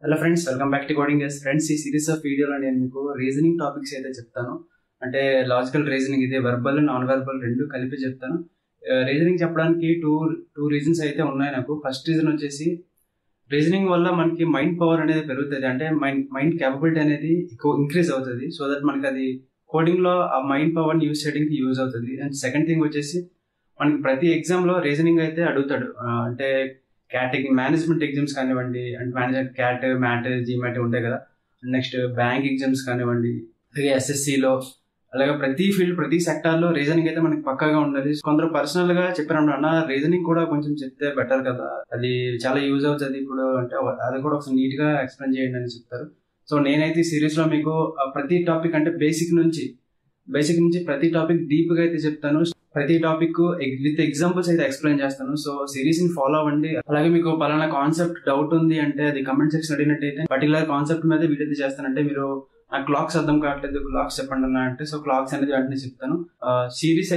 Hello friends, welcome back to coding guys. Friends, ఈ series of వీడియోలో నేను మీకు రీజనింగ్ టాపిక్స్ అయితే చెప్తాను. అంటే లాజికల్ రీజనింగ్, ఇదే వెర్బల్ నాన్ వెర్బల్ రెండు కలిపి చెప్తాను. రీజనింగ్ చెప్పడానికి టూ రీజన్స్ అయితే ఉన్నాయి నాకు. ఫస్ట్ రీజన్ వచ్చేసి రీజనింగ్ వల్ల మనకి మైండ్ పవర్ అనేది పెరుగుతుంది. అంటే మైండ్ క్యాపబిలిటీ అనేది ఇంక్రీజ్ అవుతుంది. సో దట్ మనకి అది కోడింగ్ లో ఆ మైండ్ పవర్ని యూజ్ చేయడానికి యూజ్ అవుతుంది. అండ్ సెకండ్ థింగ్ వచ్చేసి మనకి ప్రతి ఎగ్జామ్ లో రీజనింగ్ అయితే అడుగుతాడు. అంటే మేనేజ్మెంట్ ఎగ్జామ్స్ కానివ్వండి, అండ్ క్యాట్, మ్యాట్, జీమాట్ ఉంటాయి కదా. నెక్స్ట్ బ్యాంక్ ఎగ్జామ్స్ కానివ్వండి, అలాగే ఎస్ఎస్సిలో, అలాగే ప్రతి ఫీల్డ్ ప్రతి సెక్టార్ లో రీజనింగ్ అయితే మనకి పక్కాగా ఉండాలి. కొందరు పర్సనల్ గా చెప్పారు, అన్న రీజనింగ్ కూడా కొంచెం చెప్తే బెటర్ కదా, అది చాలా యూజ్ అవుతుంది ఇప్పుడు అంటే, అది కూడా ఒకసారి నీట్ గా ఎక్స్ప్లెయిన్ చేయండి అని చెప్తారు. సో నేనైతే ఈ సిరీస్ లో మీకు ప్రతి టాపిక్ అంటే బేసిక్ నుంచి ప్రతి టాపిక్ డీప్ గా అయితే చెప్తాను. ప్రతి టాపిక్ విత్ ఎగ్జాంపుల్స్ అయితే ఎక్స్ప్లెయిన్ చేస్తాను. సో సిరీస్ ని ఫాలో అవ్వండి. అలాగే మీకు పలానా కాన్సెప్ట్ డౌట్ ఉంది అంటే అది కమెంట్ సెక్షన్ అడిగినట్టయితే పర్టికులర్ కాన్సెప్ట్ మీద వీడియో అయితే చేస్తానంటే, మీరు నాకు క్లాక్స్ అర్థం కావట్లేదు, క్లాక్స్ చెప్పండి అన్న అంటే, సో క్లాక్స్ అనేది వెంటనే చెప్తాను. సిరీస్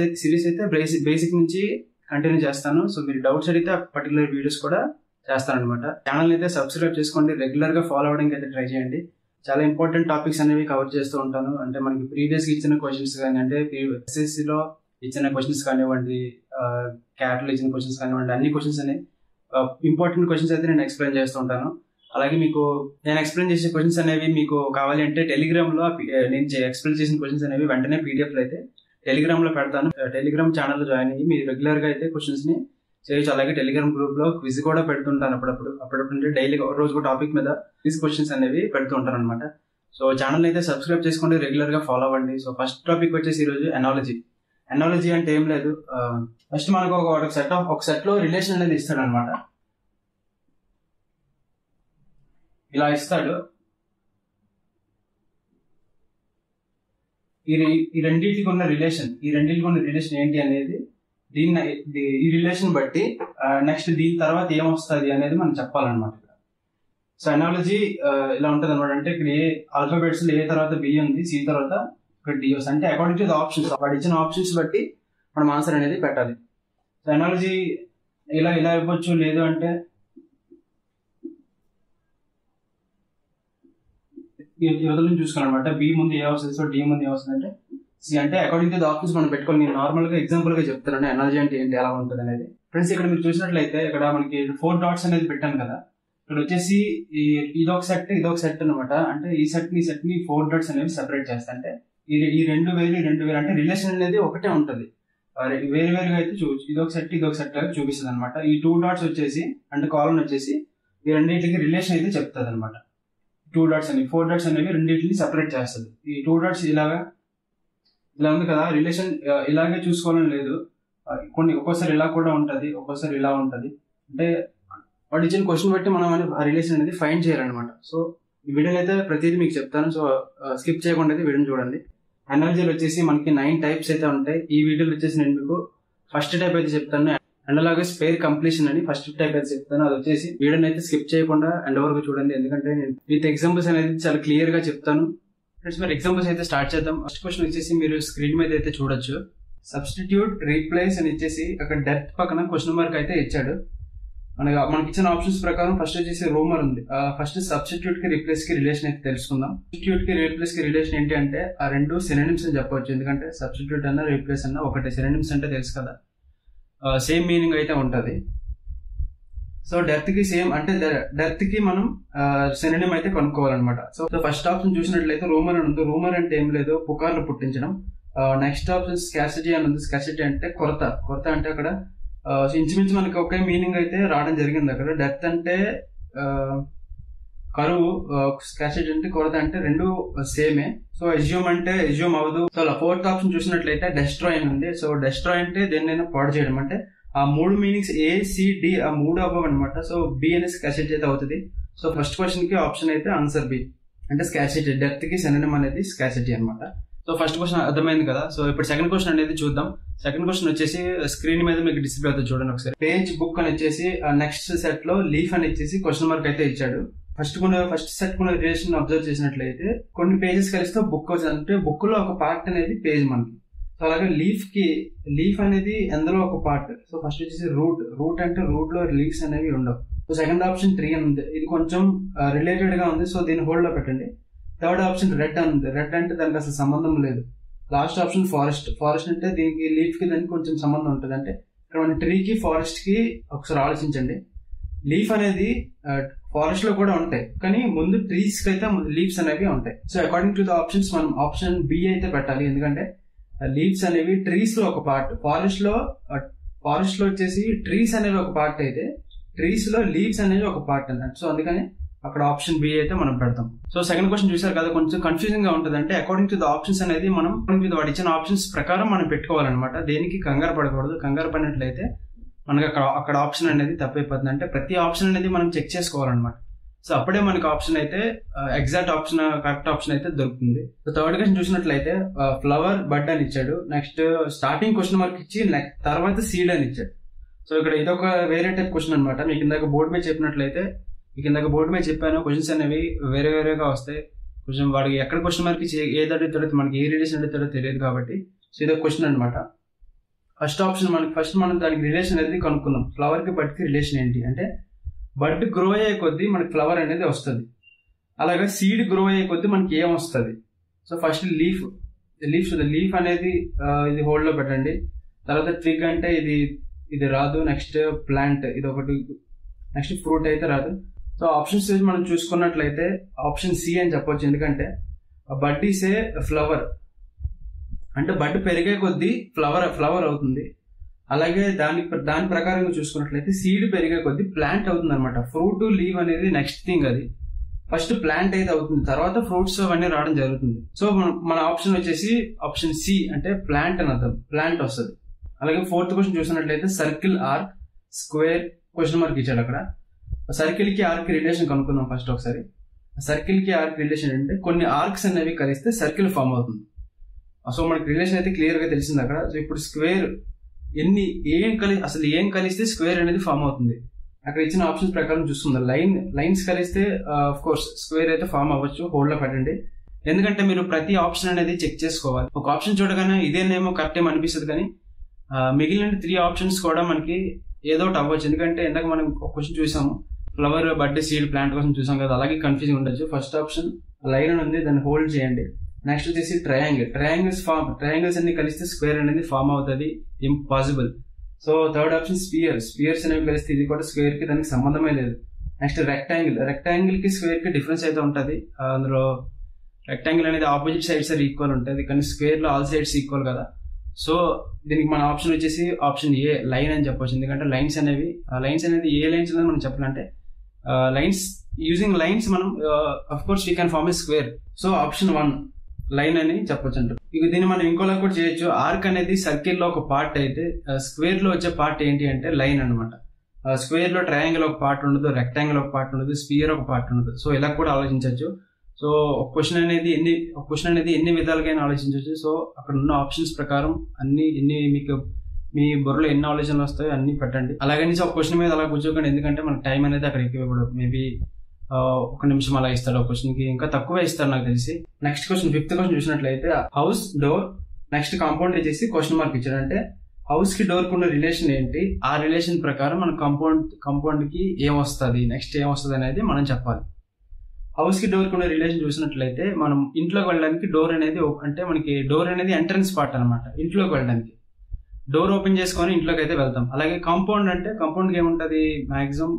అయితే బేసిక్ నుంచి కంటిన్యూ చేస్తాను. సో మీరు డౌట్స్ అడిగితే పర్టికులర్ వీడియోస్ కూడా చేస్తాను అనమాట. ఛానల్ అయితే సబ్స్క్రైబ్ చేసుకోండి, రెగ్యులర్ గా ఫాలో అవడానికి అయితే ట్రై చేయండి. చాలా ఇంపార్టెంట్ టాపిక్స్ అనేవి కవర్ చేస్తూ ఉంటాను. అంటే మనకి ప్రీవియస్ ఇచ్చిన క్వశ్చన్స్ కానీ, అంటే ఎస్ఎస్సిలో ఇచ్చిన క్వశ్చన్స్ కానివ్వండి, క్యాట్లో ఇచ్చిన క్వశ్చన్స్ కానివ్వండి, అన్ని క్వశ్చన్స్ అనేవి ఇంపార్టెంట్ క్వశ్చన్స్ అయితే నేను ఎక్స్ప్లెయిన్ చేస్తూ ఉంటాను. అలాగే మీకు నేను ఎక్స్ప్లెయిన్ చేసే క్వశ్చన్స్ అనేవి మీకు కావాలి అంటే టెలిగ్రామ్ లో నేను ఎక్స్ప్లెయిన్ చేసిన క్వశ్చన్స్ అనేవి వెంటనే పీడిఎఫ్ లో అయితే టెలిగ్రామ్ లో పెడతాను. టెలిగ్రామ్ ఛానల్ జాయిన్ అయ్యి మీరు రెగ్యులర్ గా అయితే క్వశ్చన్స్ ని చేయొచ్చు. అలాగే టెలిగ్రామ్ గ్రూప్ లో క్విజ్ కూడా పెడుతుంటాను అప్పుడప్పుడు డైలీ రోజు టాపిక్ మీద క్విజ్ క్వశ్చన్స్ అనేవి పెడుతూ ఉంటాను అనమాట. సో ఛానల్ అయితే సబ్స్క్రైబ్ చేసుకోండి, రెగ్యులర్ గా ఫాలో అవ్వండి. సో ఫస్ట్ టాపిక్ వచ్చేసి ఈ రోజు అనాలజీ అంటే ఏం లేదు. ఫస్ట్ మనకు ఒక సెట్ లో రిలేషన్ అనేది ఇస్తాడు అనమాట. ఇలా ఇస్తాడు. ఈ రెండింటికి ఉన్న రిలేషన్ ఏంటి అనేది ఈ రిలేషన్ బట్టి నెక్స్ట్ దీని తర్వాత ఏమొస్తుంది అనేది మనం చెప్పాలన్నమాట. సో అనాలజీ ఇలా ఉంటది అనమాట. అంటే ఇక్కడ ఏ ఆల్ఫాబెట్స్ ఏ తర్వాత బి ఉంది, సి తర్వాత ఇక్కడ డి వస్తుంది. అంటే అకార్డింగ్ టు ద ఆప్షన్స్, వాడు ఇచ్చిన ఆప్షన్స్ బట్టి మనం ఆన్సర్ అనేది పెట్టాలి. సో అనాలజీ ఇలా ఇవ్వచ్చు, లేదు అంటే యువతల నుంచి చూసుకోవాలన్నమాట. బి ముందు ఏ వస్తుంది, సో డి ముందు ఏ వస్తుంది అంటే సి. అంటే అకార్డింగ్ టు ద ఆప్షన్స్ మనం పెట్టుకోవాలి. నేను నార్మల్ గా ఎగ్జాంపుల్ గా చెప్తాను అనాలజీ అంటే ఏంటి, ఎలా ఉంటుంది అనేది. ఫ్రెండ్స్, ఇక్కడ మీరు చూసినట్లయితే ఇక్కడ మనకి 4 డాట్స్ అనేది పెట్టాను కదా. ఇక్కడ వచ్చేసి ఇదొక సెట్ అనమాట. అంటే ఈ సెట్ ని 4 డాట్స్ అనేవి సెపరేట్ చేస్తా. అంటే ఈ రెండు వేలు అంటే రిలేషన్ అనేది ఒకటే ఉంటది, వేరుగా అయితే ఇదొక సెట్ లాగా చూపిస్తుంది అనమాట. ఈ 2 డాట్స్ వచ్చేసి అంటే కాలమ్ వచ్చేసి ఈ రెండింటికి రిలేషన్ అయితే చెప్తుంది అనమాట. 2 డాట్స్ అనేవి 4 డాట్స్ అనేవి రెండింటిని సెపరేట్ చేస్తుంది. ఈ 2 డాట్స్ ఇలా ఉంది కదా. రిలేషన్ ఇలాగే చూసుకోవాలని లేదు, ఒక్కోసారి ఇలా కూడా ఉంటది, ఒక్కోసారి ఇలా ఉంటది. అంటే వాడు ఇచ్చిన క్వశ్చన్ బట్టి మనం ఆ రిలేషన్ అనేది ఫైండ్ చేయాలన్నమాట. సో ఈ వీడియోలో అయితే ప్రతిదీ మీకు చెప్తాను. సో స్కిప్ చేయకుండా అయితే వీడియోని చూడండి. అనాలజీలో వచ్చేసి మనకి 9 టైప్స్ అయితే ఉంటాయి. ఈ వీడియోలో వచ్చేసి నేను మీకు ఫస్ట్ టైప్ అయితే చెప్తాను, అండ్ స్పేర్ కంప్లీషన్ అని ఫస్ట్ టైప్ అయితే చెప్తాను. అది వచ్చేసి వీడియోని అయితే స్కిప్ చేయకుండా ఎండ్ వరకు చూడండి, ఎందుకంటే నేను విత్ ఎగ్జాంపుల్స్ అనేది చాలా క్లియర్ గా చెప్తాను. ఫ్రెండ్స్, మరి ఎగ్జాంపుల్స్ అయితే స్టార్ట్ చేద్దాం. ఫస్ట్ క్వశ్చన్ వచ్చేసి మీరు స్క్రీన్ మీద అయితే చూడొచ్చు. సబ్స్టిట్యూట్, రీప్లేస్ అని ఇచ్చేసి అక్కడ డెప్త్ పక్కన క్వశ్చన్ మార్క్ అయితే ఇచ్చాడు. మనకి ఇచ్చిన ఆప్షన్స్ ప్రకారం ఫస్ట్ వచ్చేసి రోమర్ ఉంది. ఫస్ట్ సబ్స్టిట్యూట్ కి రీప్లేస్ కి రిలేషన్ అయితే తెలుసుకుందాం. సబ్స్టిట్యూట్ కి రీప్లేస్ కి రిలేషన్ ఏంటి అంటే ఆ రెండు సినోనిమ్స్ అని చెప్పవచ్చు. ఎందుకంటే సబ్స్టిట్యూట్ అన్న రీప్లేస్ అన్న ఒకటే, సినోనిమ్స్ అంటే తెలుసు కదా, సేమ్ మీనింగ్ అయితే ఉంటది. సో డెప్త్ కి సేమ్, అంటే డెప్త్ కి మనం సినోనిమ్ అయితే కనుక్కోవాలన్నమాట. సో ఫస్ట్ ఆప్షన్ చూసినట్లయితే రోమర్ అని ఉంది. రోమర్ అంటే ఏం లేదు, పుకార్లు పుట్టించడం. నెక్స్ట్ ఆప్షన్ స్కార్సిటీ అని ఉంది. స్కార్సిటీ అంటే కొరత అంటే అక్కడ ఇంచుమించు మనకి ఒకే మీనింగ్ అయితే రావడం జరిగింది అక్కడ. డెప్త్ అంటే కరువు, స్కార్సిటీ అంటే కొరత, అంటే రెండు సేమే. సో ఎజ్యూమ్ అంటే ఎజ్యూమ్ అవ్వదు. సో అలా ఫోర్త్ ఆప్షన్ చూసినట్లయితే డెస్ట్రాయ్ అని ఉంది. సో డెస్ట్రాయ్ అంటే దేన్నైనా పాడు చేయడం. అంటే ఆ 3 మీనింగ్స్ A-C-D ఆ 3 అవ్వవు అనమాట. సో బి అనే స్కార్సిటీ అయితే అవుతుంది. సో ఫస్ట్ క్వశ్చన్ కి ఆప్షన్ అయితే ఆన్సర్ బి, అంటే స్కార్సిటీ. డెప్త్ కి సినోనిమ్ అనేది స్కార్సిటీ అనమాట. సో ఫస్ట్ క్వశ్చన్ అర్థమైంది కదా. సో ఇప్పుడు సెకండ్ క్వశ్చన్ అనేది చూద్దాం. సెకండ్ క్వశ్చన్ వచ్చేసి స్క్రీన్ మీద మీకు డిస్ప్లే అవుతుంది, చూడండి ఒకసారి. పేజ్, బుక్ అని వచ్చేసి నెక్స్ట్ సెట్ లో లీఫ్ అని ఇచ్చేసి క్వశ్చన్ మార్క్ అయితే ఇచ్చాడు. ఫస్ట్ సెట్ కొన్ని రిలేషన్ అబ్జర్వ్ చేసినట్లయితే కొన్ని పేజెస్ కలిస్తే బుక్ వచ్చింది. అంటే బుక్ లో ఒక పార్ట్ అనేది పేజ్ మనకి. సో అలాగే లీఫ్ అనేది అందులో ఒక పార్ట్. సో ఫస్ట్ వచ్చేసి రూట్ అంటే రూట్ లో లీవ్స్ అనేవి ఉండవు. సో సెకండ్ ఆప్షన్ ట్రీ అని ఉంది, ఇది కొంచెం రిలేటెడ్ గా ఉంది, సో దీన్ని హోల్డ్ లో పెట్టండి. థర్డ్ ఆప్షన్ రెడ్ అని ఉంది, రెడ్ అంటే దానికి అసలు సంబంధం లేదు. లాస్ట్ ఆప్షన్ ఫారెస్ట్, ఫారెస్ట్ అంటే దీనికి లీఫ్ కి దానికి కొంచెం సంబంధం ఉంటుంది. అంటే ఇక్కడ మన ట్రీకి ఫారెస్ట్ కి ఒకసారి ఆలోచించండి. లీఫ్ అనేది ఫారెస్ట్ లో కూడా ఉంటాయి, కానీ ముందు ట్రీస్ కి అయితే లీవ్స్ అనేవి ఉంటాయి. So according to the options మనం ఆప్షన్ బి అయితే పెట్టాలి, ఎందుకంటే లీవ్స్ అనేవి ట్రీస్ లో ఒక పార్ట్, ఫారెస్ట్ లో వచ్చేసి ట్రీస్ అనేవి ఒక పార్ట్ అయితే ట్రీస్ లో లీవ్స్ అనేవి ఒక పార్ట్ అన్నట్టు. సో అందుకని అక్కడ ఆప్షన్ బి అయితే మనం పెడతాం. సో సెకండ్ క్వశ్చన్ చూసారు కదా, కొంచెం కన్ఫ్యూజింగ్ గా ఉంటుంది. అంటే అకార్డింగ్ టు ద ఆప్షన్స్ అనేది మనం వాడు ఇచ్చిన ఆప్షన్స్ ప్రకారం మనం పెట్టుకోవాలన్నమాట. దేనికి కంగారు పడకూడదు. కంగారు పడినట్లయితే మనకి అక్కడ ఆప్షన్ అనేది తప్పైపోతుంది. అంటే ప్రతి ఆప్షన్ అనేది మనం చెక్ చేసుకోవాలన్నమాట. సో అప్పుడే మనకి ఆప్షన్ అయితే ఎగ్జాక్ట్ ఆప్షన్, కరెక్ట్ ఆప్షన్ అయితే దొరుకుతుంది. సో థర్డ్ క్వశ్చన్ చూసినట్లయితే ఫ్లవర్ బడ్ అని ఇచ్చాడు, నెక్స్ట్ స్టార్టింగ్ క్వశ్చన్ మార్క్ ఇచ్చి తర్వాత సీడ్ అని ఇచ్చాడు. సో ఇక్కడ ఇదొక వేరే టైప్ క్వశ్చన్ అనమాట. మీకు ఇందాక బోర్డు మీద చెప్పినట్లయితే, మీకు ఇందాక బోర్డు మీద చెప్పాను, క్వశ్చన్స్ అనేవి వేరే వేరేగా వస్తాయి. కొంచెం వాడికి ఎక్కడ క్వశ్చన్ మార్క్ ఇచ్చి ఏది అడుగుతాడో మనకి ఏ రిలేషన్ అడుగుతాడో తెలియదు కాబట్టి, సో ఇదొక క్వశ్చన్ అనమాట. ఫస్ట్ మనం దానికి రిలేషన్ అనేది కనుక్కుందాం. ఫ్లవర్ కి బడ్ కి రిలేషన్ ఏంటి అంటే, బడ్ గ్రో అయ్యే కొద్దీ మనకి ఫ్లవర్ అనేది వస్తుంది, అలాగే సీడ్ గ్రో అయ్యే కొద్దీ మనకి ఏం వస్తుంది. సో ఫస్ట్ లీఫ్ అనేది ఇది హోల్డ్ లో పెట్టండి. తర్వాత ట్విగ్ అంటే ఇది రాదు. నెక్స్ట్ ప్లాంట్ ఇది ఒకటి, నెక్స్ట్ ఫ్రూట్ అయితే రాదు. సో ఆప్షన్స్ మనం చూసుకున్నట్లయితే ఆప్షన్ సి అని చెప్పొచ్చు, ఎందుకంటే బడ్ ఈస్ ఏ ఫ్లవర్, అంటే బడ్ పెరిగే కొద్దీ ఫ్లవర్ అవుతుంది. అలాగే దాని ప్రకారంగా చూసుకున్నట్లయితే సీడ్ పెరిగే కొద్దీ ప్లాంట్ అవుతుంది అనమాట. ఫ్రూట్ లీవ్ అనేది నెక్స్ట్ థింగ్, అది ఫస్ట్ ప్లాంట్ అయితే అవుతుంది, తర్వాత ఫ్రూట్స్ అవన్నీ రావడం జరుగుతుంది. సో మన ఆప్షన్ వచ్చేసి ఆప్షన్ సి, అంటే ప్లాంట్ అని అర్థం, ప్లాంట్ వస్తుంది. అలాగే ఫోర్త్ క్వశ్చన్ చూసినట్లయితే circle, arc, square question mark ఇచ్చాడు. అక్కడ సర్కిల్ కి ఆర్క్ రిలేషన్ కనుక్కుందాం ఫస్ట్ ఒకసారి. సర్కిల్ కి ఆర్క్ రిలేషన్ అంటే కొన్ని ఆర్క్స్ అనేవి కలిస్తే సర్కిల్ ఫామ్ అవుతుంది. సో మనకి రిలేషన్ అయితే క్లియర్ గా తెలిసింది అక్కడ. సో ఇప్పుడు స్క్వేర్ అసలు ఏం కలిస్తే స్క్వేర్ అనేది ఫామ్ అవుతుంది. అక్కడ ఇచ్చిన ఆప్షన్స్ ప్రకారం చూస్తుంది, లైన్స్ కలిస్తే ఆఫ్ కోర్స్ స్క్వేర్ అయితే ఫామ్ అవ్వచ్చు. హోల్డ్ లో పెట్టండి, ఎందుకంటే మీరు ప్రతి ఆప్షన్ అనేది చెక్ చేసుకోవాలి. ఒక ఆప్షన్ చూడగానే ఇదేనేమో కరెక్ట్ ఏమో అనిపిస్తుంది, కానీ మిగిలిన 3 ఆప్షన్స్ కూడా మనకి ఏదో ఒకటి అవ్వచ్చు. ఎందుకంటే ఇందాక మనం ఒక క్వశ్చన్ చూసాము, ఫ్లవర్, బడ్, సీడ్, ప్లాంట్ కోసం చూసాం కదా, అలాగే కన్ఫ్యూజింగ్ ఉండొచ్చు. ఫస్ట్ ఆప్షన్ లైన్ ఉంది, దాన్ని హోల్డ్ చేయండి. నెక్స్ట్ వచ్చేసి ట్రయాంగిల్స్ అన్ని కలిస్తే స్క్వేర్ అనేది ఫామ్ అవుతుంది, impossible. So third option spheres అనేవి కలిస్తే ఇది కూడా స్క్వేర్ కి దానికి సంబంధమే లేదు. నెక్స్ట్ రెక్టాంగిల్ కి స్క్వేర్ కి డిఫరెన్స్ అయితే ఉంటుంది. అందులో రెక్టాంగిల్ అనేది ఆపోజిట్ సైడ్స్ ఈక్వల్ ఉంటుంది, కానీ స్క్వేర్ లో ఆల్ సైడ్స్ ఈక్వల్ కదా. సో దీనికి మన ఆప్షన్ వచ్చేసి ఆప్షన్ ఏ, లైన్ అని చెప్పొచ్చు. ఎందుకంటే లైన్స్ అనేది ఏ లైన్స్ అనేది మనం చెప్పాలంటే యూజింగ్ లైన్స్ మనం of course we can form a square. So option 1 line అని చెప్పొచ్చు అంటారు. ఇక దీన్ని మనం ఇంకోలా కూడా చేయొచ్చు. ఆర్క్ అనేది సర్కిల్ లో ఒక పార్ట్ అయితే స్క్వేర్ లో వచ్చే పార్ట్ ఏంటి అంటే లైన్ అనమాట. స్క్వేర్ లో ట్రయాంగిల్ ఒక పార్ట్ ఉండదు, రెక్టాంగిల్ ఒక పార్ట్ ఉండదు, స్పియర్ ఒక పార్ట్ ఉండదు. సో ఇలా కూడా ఆలోచించవచ్చు. సో ఒక క్వశ్చన్ అనేది ఎన్ని విధాలుగా ఆలోచించవచ్చు. సో అక్కడ ఉన్న ఆప్షన్స్ ప్రకారం మీకు మీ బుర్రలో ఎన్ని ఆలోచనలు వస్తాయో అన్ని పెట్టండి. అలాగని ఒక క్వశ్చన్ మీద అలా కూర్చోకండి, ఎందుకంటే మనకు టైం అనేది అక్కడ ఎక్కువ ఇవ్వడం. మేబీ 1 నిమిషం అలా ఇస్తాడు ఒక క్వశ్చన్ కి, ఇంకా తక్కువ ఇస్తాడు నాకు తెలిసి. నెక్స్ట్ క్వశ్చన్, 5th క్వశ్చన్ చూసినట్లయితే హౌస్, డోర్, నెక్స్ట్ కాంపౌండ్ చేసి క్వశ్చన్ మార్క్ ఇచ్చాడు. అంటే హౌస్ కి డోర్ కు ఉన్న రిలేషన్ ఏంటి, ఆ రిలేషన్ ప్రకారం మన కాంపౌండ్ కి ఏం వస్తుంది, నెక్స్ట్ ఏం వస్తుంది అనేది మనం చెప్పాలి. హౌస్ కి డోర్ కు ఉన్న రిలేషన్ చూసినట్లయితే మనం ఇంట్లోకి వెళ్ళడానికి డోర్ అనేది, అంటే మనకి డోర్ అనేది ఎంట్రన్స్ పార్ట్ అనమాట. ఇంట్లోకి వెళ్ళడానికి డోర్ ఓపెన్ చేసుకొని ఇంట్లోకి అయితే వెళ్తాం. అలాగే కాంపౌండ్ అంటే కాంపౌండ్ కి ఏముంటది, మాక్సిమం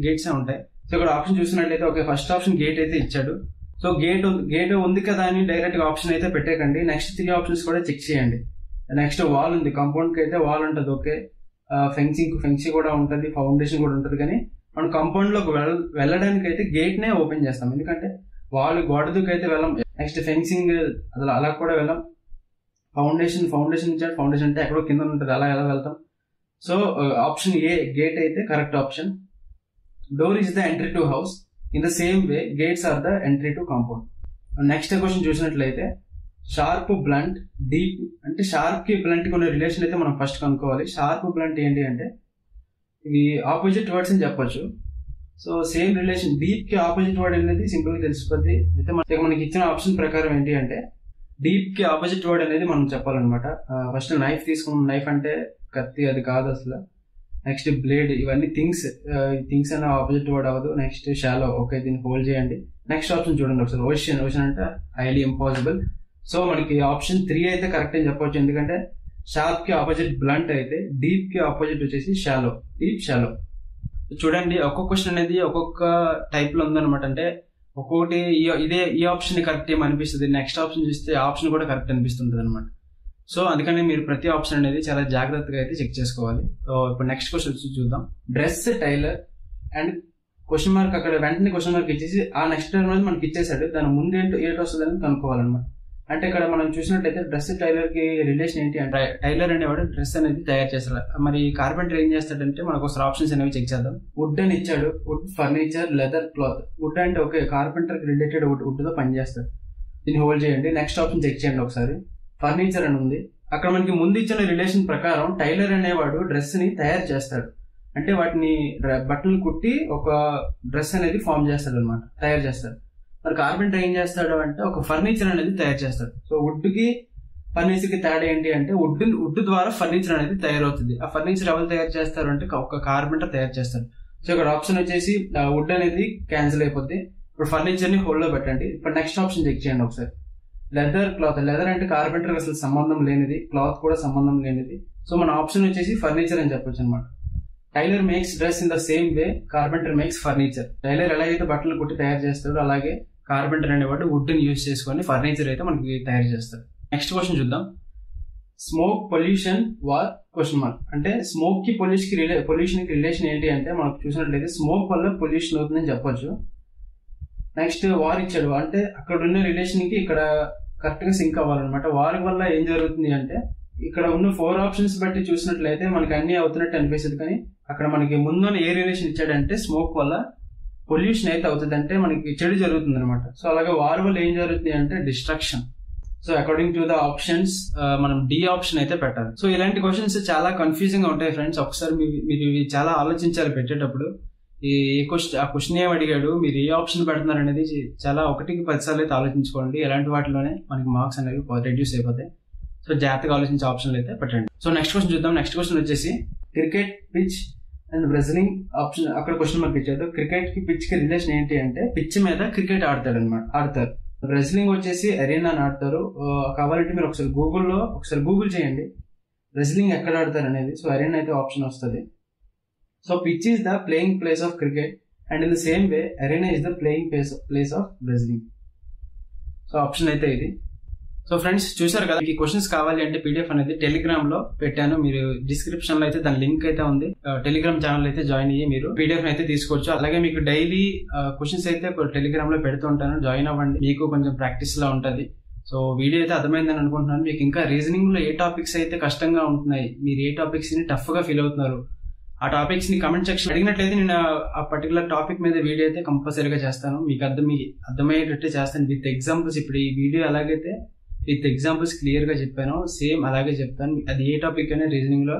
గేట్స్ ఉంటాయి. సో ఇక్కడ ఆప్షన్ చూసినట్లయితే ఓకే, ఫస్ట్ ఆప్షన్ గేట్ అయితే ఇచ్చాడు. సో గేట్ ఉంది కదా అని డైరెక్ట్ గా ఆప్షన్ అయితే పెట్టేకండి. నెక్స్ట్ 3 ఆప్షన్స్ కూడా చెక్ చేయండి. నెక్స్ట్ వాల్ ఉంది, కాంపౌండ్ కి అయితే వాల్ ఉంటుంది. ఓకే, ఫెన్సింగ్ కూడా ఉంటుంది, ఫౌండేషన్ కూడా ఉంటుంది. కానీ మనం కాంపౌండ్ లోకి వెళ్ళడానికి అయితే గేట్ నే ఓపెన్ చేస్తాం, ఎందుకంటే గోడ దూకి అయితే వెళ్ళం. నెక్స్ట్ ఫెన్సింగ్ అలా కూడా వెళ్ళాం. ఫౌండేషన్ ఇచ్చాడు, ఫౌండేషన్ అంటే ఎక్కడో కింద ఉంటుంది, అలా ఎలా వెళ్తాం. సో ఆప్షన్ ఏ గేట్ అయితే correct option. Door is the entry to house. In the same way gates are the entry to compound. Next question చూసినట్లయితే షార్ప్, బ్లంట్, డీప్. అంటే షార్ప్ కి బ్లంట్ కి ఉన్న రిలేషన్ అయితే మనం ఫస్ట్ కనుక్కోవాలి. Sharp, blunt ఏంటి అంటే ఇవి ఆపోజిట్ వర్డ్స్ అని చెప్పొచ్చు. So same relation. డీప్ కి ఆపోజిట్ వర్డ్ అనేది సింపుల్ గా తెలిసిపోద్ది. అయితే మనకి ఇచ్చిన ఆప్షన్ ప్రకారం ఏంటి అంటే డీప్ కి ఆపోజిట్ వర్డ్ అనేది మనం చెప్పాలన్నమాట. ఫస్ట్ నైఫ్ తీసుకున్నాం, నైఫ్ అంటే కత్తి, అది కాదు అసలు. నెక్స్ట్ బ్లేడ్, ఇవన్నీ థింగ్స్ అనే ఆపోజిట్ వర్డ్ అవ్వదు. నెక్స్ట్ షాలో, ఓకే దీన్ని హోల్డ్ చేయండి. నెక్స్ట్ ఆప్షన్ చూడండి ఒకసారి, ఓషన్ అంటే హైలీ ఇంపాసిబుల్. సో మనకి ఆప్షన్ 3 అయితే కరెక్ట్ అని చెప్పొచ్చు, ఎందుకంటే షార్ప్ కి ఆపోజిట్ బ్లంట్ అయితే, డీప్ కి ఆపోజిట్ వచ్చేసి షాలో, డీప్ షాలో. చూడండి ఒక్కొక్క క్వశ్చన్ అనేది ఒక్కొక్క టైప్ లో ఉందన్నమాట. అంటే ఒక్కొక్కటి ఈ ఆప్షన్ కరెక్ట్ ఏమనిపిస్తుంది, నెక్స్ట్ ఆప్షన్ చూస్తే ఆప్షన్ కూడా కరెక్ట్ అనిపిస్తుంటది అనమాట. సో అందుకని మీరు ప్రతి ఆప్షన్ అనేది చాలా జాగ్రత్తగా అయితే చెక్ చేసుకోవాలి. సో ఇప్పుడు నెక్స్ట్ క్వశ్చన్ చూద్దాం. Dress tailor and question mark, అక్కడ వెంటనే క్వశ్చన్ మార్క్ ఇచ్చేసి ఆ నెక్స్ట్ టర్మ్ అనేది మనకి ఇచ్చేసాడు, దాని ముందు ఏంటి వస్తుంది అని కనుక్కోవాలన్నమాట. అంటే ఇక్కడ మనం చూసినట్లయితే డ్రెస్ టైలర్ కి రిలేషన్ ఏంటి అంటే, టైలర్ అనేవాడు డ్రెస్ అనేది తయారు చేస్తారు. మరి కార్పెంటర్ ఏం చేస్తాడంటే మనకు ఒకసారి ఆప్షన్స్ అనేవి చెక్ చేద్దాం. వుడ్ అని ఇచ్చాడు, wood, furniture, leather, cloth. Wood అంటే ఓకే, కార్పెంటర్ కి రిలేటెడ్ వుడ్ తో పనిచేస్తారు, దీన్ని హోల్డ్ చేయండి. నెక్స్ట్ ఆప్షన్ చెక్ చేయండి ఒకసారి. ఫర్నిచర్ అని ఉంది, అక్కడ మనకి ముందు ఇచ్చిన రిలేషన్ ప్రకారం టైలర్ అనేవాడు డ్రెస్ ని తయారు చేస్తాడు, అంటే వాటిని బట్టలు కుట్టి ఒక డ్రెస్ అనేది ఫామ్ చేస్తాడు అనమాట, తయారు చేస్తాడు. మరి కార్పెంటర్ ఏం చేస్తాడు అంటే ఒక ఫర్నిచర్ అనేది తయారు చేస్తాడు. సో వుడ్ కి ఫర్నిచర్ కి తేడా ఏంటి అంటే, వుడ్ ద్వారా ఫర్నిచర్ అనేది తయారవుతుంది. ఆ ఫర్నిచర్ ఎవరు తయారు చేస్తారు అంటే ఒక కార్పెంటర్ తయారు చేస్తాడు. సో ఇక్కడ ఆప్షన్ వచ్చేసి వుడ్ అనేది క్యాన్సిల్ అయిపోద్ది. ఇప్పుడు ఫర్నిచర్ ని హోల్డ్ లో పెట్టండి. ఇప్పుడు నెక్స్ట్ ఆప్షన్ చెక్ చేయండి ఒకసారి. Leather, cloth. లెదర్ అంటే కార్పెంటర్ అసలు సంబంధం లేనిది, క్లాత్ కూడా సంబంధం లేనిది. సో మన ఆప్షన్ వచ్చేసి ఫర్నిచర్ అని చెప్పొచ్చు అనమాట. Tailor makes dress in the same way carpenter makes furniture. Tailor ఎలాగైతే బట్టలు కుట్టి తయారు చేస్తాడో అలాగే కార్పెంటర్ అనేవాడు వుడ్ ని యూజ్ చేసుకొని ఫర్నిచర్ అయితే మనకి తయారు చేస్తాడు. నెక్స్ట్ క్వశ్చన్ చూద్దాం. Smoke pollution war question mark, అంటే స్మోక్ కి పొల్యూషన్ కి రిలేషన్ ఏంటి అంటే, మనకు చూసినట్లయితే స్మోక్ వల్ల పొల్యూషన్ అవుతుందని చెప్పొచ్చు. నెక్స్ట్ వార్ ఇచ్చాడు, అంటే అక్కడ ఉన్న రిలేషన్ కి ఇక్కడ కరెక్ట్ గా సింక్ అవ్వాలన్నమాట. వార్ వల్ల ఏం జరుగుతుంది అంటే, ఇక్కడ ఉన్న 4 ఆప్షన్స్ బట్టి చూసినట్లయితే మనకి అన్ని అవుతున్నట్టు అనిపిస్తుంది, కానీ అక్కడ మనకి ముందున్న ఏ రిలేషన్ ఇచ్చాడంటే స్మోక్ వల్ల పొల్యూషన్ అయితే అవుతుంది, అంటే మనకి చెడు జరుగుతుంది అనమాట. సో అలాగే వార్ వల్ల ఏం జరుగుతుంది అంటే destruction. So according to the options మనం డి ఆప్షన్ అయితే పెట్టాలి. సో ఇలాంటి క్వశ్చన్స్ చాలా కన్ఫ్యూజింగ్ గా ఉంటాయి ఫ్రెండ్స్. ఒకసారి మీరు ఇవి చాలా ఆలోచించాలి పెట్టేటప్పుడు. ఆ క్వశ్చన్ ఏం అడిగాడు, మీరు ఏ ఆప్షన్ పెడుతున్నారు అనేది చాలా 1కి 10 సార్లు అయితే ఆలోచించుకోండి. ఎలాంటి వాటిలోనే మనకి మార్క్స్ అనేవి రెడ్యూస్ అయిపోతాయి. సో జాగ్రత్తగా ఆలోచించే ఆప్షన్లు అయితే పెట్టండి. సో నెక్స్ట్ క్వశ్చన్ చూద్దాం. నెక్స్ట్ క్వశ్చన్ వచ్చేసి cricket pitch and wrestling option, అక్కడ క్వశ్చన్ మార్క్ ఇచ్చారు. క్రికెట్ కి పిచ్ కి రిలేషన్ ఏంటి అంటే, పిచ్ మీద క్రికెట్ ఆడతారు. రెజ్లింగ్ వచ్చేసి అరేనా అని ఆడతారు. కావాలంటే మీరు ఒకసారి గూగుల్ చేయండి రెజ్లింగ్ ఎక్కడ ఆడతారు అనేది. సో అరేనా అయితే ఆప్షన్ వస్తుంది. So pitch is the playing place of cricket and in the same way arena is the playing place of wrestling. So option అయితే ఇది. సో ఫ్రెండ్స్ చూసారు కదా, ఈ క్వశ్చన్స్ కావాలి అంటే పీడిఎఫ్ అనేది టెలిగ్రామ్ లో పెట్టాను, మీరు డిస్క్రిప్షన్ లో అయితే దాని లింక్ అయితే ఉంది. టెలిగ్రామ్ ఛానల్ అయితే జాయిన్ అయ్యి మీరు పీడిఎఫ్ అయితే తీసుకోవచ్చు. అలాగే మీకు డైలీ క్వశ్చన్స్ అయితే టెలిగ్రామ్ లో పెడుతూ ఉంటాను, జాయిన్ అవ్వండి, మీకు కొంచెం ప్రాక్టీస్ లా ఉంటది. సో వీడియో అయితే అర్థమైందని అనుకుంటున్నాను. మీకు ఇంకా రీజనింగ్ లో ఏ టాపిక్స్ అయితే కష్టంగా ఉంటున్నాయి, మీరు ఏ టాపిక్స్ ని టఫ్ గా ఫీల్ అవుతున్నారు, ఆ టాపిక్స్ ని కమెంట్ సెక్షన్ అడిగినట్లయితే నేను ఆ పర్టికులర్ టాపిక్ మీద వీడియో అయితే కంపల్సరీగా చేస్తాను. మీకు అర్థమయ్యేటట్టు చేస్తాను విత్ ఎగ్జాంపుల్స్. ఇప్పుడు ఈ వీడియో ఎలాగైతే విత్ ఎగ్జాంపుల్స్ క్లియర్ గా చెప్పాను, సేమ్ అలాగే చెప్తాను. అది ఏ టాపిక్ అయినా రీజనింగ్ లో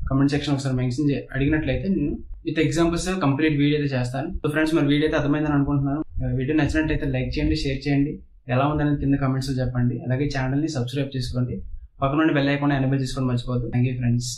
కమెంట్ సెక్షన్ ఒకసారి మెన్షన్ అడిగినట్లయితే నేను విత్ ఎగ్జాంపుల్స్ కంప్లీట్ వీడియో అయితే చేస్తాను. సో ఫ్రెండ్స్ మరి వీడియో అయితే అర్థమైందని అనుకుంటున్నాను. వీడియో నచ్చినట్లయితే లైక్ చేయండి, షేర్ చేయండి, ఎలా ఉందనేది కింద కమెంట్స్ లో చెప్పండి. అలాగే ఛానల్ ని సబ్స్క్రైబ్ చేసుకోండి, పక్కన బెల్ ఐకాన్ ఎనేబుల్ చేసుకోండి మర్చిపోవద్దు. Thank you friends.